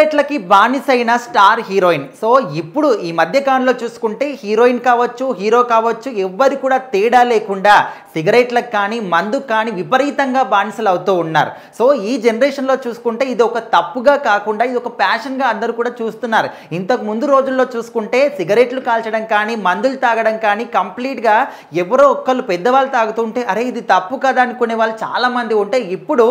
సిగరెట్లకి బానిసైన star heroine. So ఇప్పుడు ఈ మధ్య కాలంలో చూసుకుంటే హీరోయిన్ కావచ్చు, హీరో కావచ్చు, ఎవ్వరు కూడా తేడా లేకుండా సిగరెట్లకు కానీ, మందుకు కానీ విపరీతంగా బానిసలు అవుతూ ఉన్నారు. సో ఈ జనరేషన్లో చూసుకుంటే ఇది ఒక తప్పుగా కాకుండా ఇది ఒక ప్యాషన్గా అందరూ కూడా చూస్తున్నారు. ఇంతకు ముందు రోజుల్లో చూసుకుంటే సిగరెట్లు కాల్చడం కానీ, మందులు తాగడం కానీ కంప్లీట్గా ఎవరో ఒక్కళ్ళు పెద్దవాళ్ళు తాగుతుంటే అరే ఇది తప్పు కదా అనుకునే వాళ్ళు చాలామంది ఉంటే, ఇప్పుడు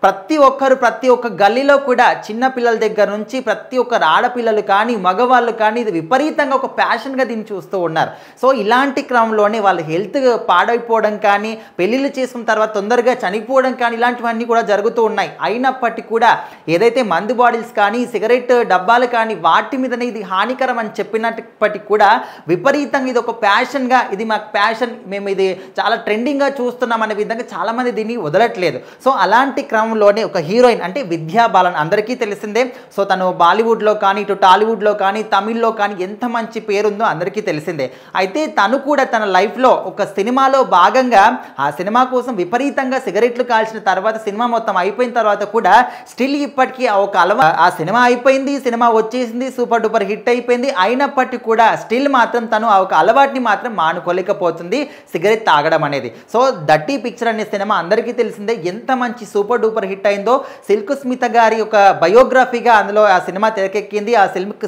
ప్రతి ఒక్క గల్లీలో కూడా చిన్న పిల్లల దగ్గర నుంచి ప్రతి ఒక్కరు ఆడపిల్లలు కానీ, మగవాళ్ళు కానీ ఇది విపరీతంగా ఒక ప్యాషన్గా దీన్ని చూస్తూ ఉన్నారు. సో ఇలాంటి క్రమంలోనే వాళ్ళ హెల్త్ పాడైపోవడం కానీ, పెళ్ళిళ్ళు చేసుకున్న తర్వాత తొందరగా చనిపోవడం కానీ ఇలాంటివన్నీ కూడా జరుగుతూ ఉన్నాయి. అయినప్పటికీ కూడా ఏదైతే మందు బాటిల్స్ కానీ, సిగరెట్ డబ్బాలు కానీ వాటి మీదనే ఇది హానికరం అని చెప్పినప్పటికీ కూడా విపరీతంగా ఇది ఒక ప్యాషన్గా, ఇది మాకు ప్యాషన్, మేము ఇది చాలా ట్రెండింగ్గా చూస్తున్నాం అనే విధంగా చాలామంది దీన్ని వదలట్లేదు. సో అలాంటి క్రమంలోనే ఒక హీరోయిన్ అంటే విద్యా బాలన్ అందరికీ తెలిసిందే. సో తను బాలీవుడ్లో కానీ, ఇటు టాలీవుడ్లో కానీ, తమిళ్లో కానీ ఎంత మంచి పేరుందో అందరికీ తెలిసిందే. అయితే తను కూడా తన లైఫ్లో ఒక సినిమాలో భాగంగా ఆ సినిమా కోసం విపరీతంగా సిగరెట్లు కాల్చిన తర్వాత సినిమా మొత్తం అయిపోయిన తర్వాత కూడా స్టిల్ ఇప్పటికీ ఒక ఆ సినిమా అయిపోయింది, సినిమా వచ్చేసింది, సూపర్ డూపర్ హిట్ అయిపోయింది. అయినప్పటికీ కూడా స్టిల్ మాత్రం తను ఆ ఒక అలవాటుని మాత్రం మానుకోలేకపోతుంది, సిగరెట్ తాగడం అనేది. సో డర్టీ పిక్చర్ అనే సినిమా అందరికీ తెలిసిందే, ఎంత మంచి సూపర్ డూపర్ హిట్ అయిందో. సిల్క్ స్మిత గారి యొక్క బయోగ్రఫీగా అందులో ఆ సినిమా తెరకెక్కింది. ఆ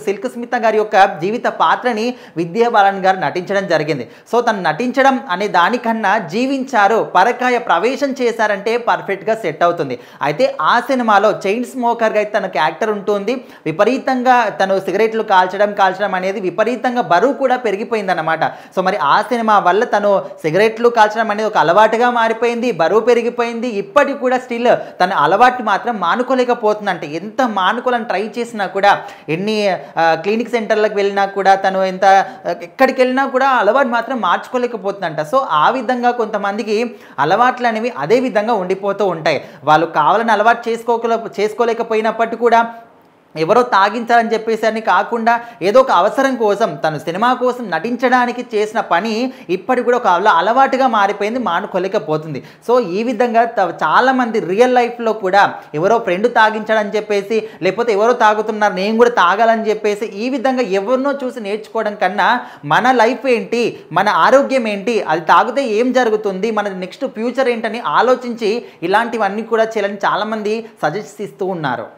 సిల్క్ స్మిత గారి యొక్క జీవిత పాత్రని విద్యా బాలన్ గారు నటించడం జరిగింది. సో తను నటించడం అనే దానికన్నా జీవించారు, పరకాయ ప్రవేశం చేశారంటే పర్ఫెక్ట్గా సెట్ అవుతుంది. అయితే ఆ సినిమాలో చైన్ స్మోకర్గా అయితే తనకు యాక్టర్ ఉంటుంది. విపరీతంగా తను సిగరెట్లు కాల్చడం అనేది విపరీతంగా బరువు కూడా పెరిగిపోయిందన్నమాట. సో మరి ఆ సినిమా వల్ల తను సిగరెట్లు కాల్చడం అనేది ఒక అలవాటుగా మారిపోయింది, బరువు పెరిగిపోయింది. ఇప్పటికి కూడా స్టిల్ తన అలవాటు మాత్రం మానుకోలేకపోతుందంటే, ఎంత మానుకోవాలని ట్రై చేసినా కూడా, ఎన్ని క్లినిక్ సెంటర్లకు వెళ్ళినా కూడా, తను ఎక్కడికి వెళ్ళినా కూడా అలవాటు మాత్రం మార్చుకోలేకపోతుందంట. సో ఆ విధంగా కొంతమందికి అలవాట్లు అనేవి అదే విధంగా ఉండిపోతూ ఉంటాయి. వాళ్ళు కావాలని అలవాటు చేసుకోలేకపోయినప్పటికీ కూడా ఎవరో తాగించాలని చెప్పేసి అని కాకుండా ఏదో ఒక అవసరం కోసం తను సినిమా కోసం నటించడానికి చేసిన పని ఇప్పటికి కూడా ఒక అలవాటుగా మారిపోయింది, మానుకోలేకపోతుంది. సో ఈ విధంగా చాలామంది రియల్ లైఫ్లో కూడా ఎవరో ఫ్రెండ్ తాగించాడని చెప్పేసి, లేకపోతే ఎవరో తాగుతున్నారు నేను కూడా తాగాలని చెప్పేసి ఈ విధంగా ఎవరినో చూసి నేర్చుకోవడం కన్నా మన లైఫ్ ఏంటి, మన ఆరోగ్యం ఏంటి, అది తాగితే ఏం జరుగుతుంది, మన నెక్స్ట్ ఫ్యూచర్ ఏంటని ఆలోచించి ఇలాంటివన్నీ కూడా చేయాలని చాలామంది సజెస్ట్ ఇస్తూ ఉన్నారు.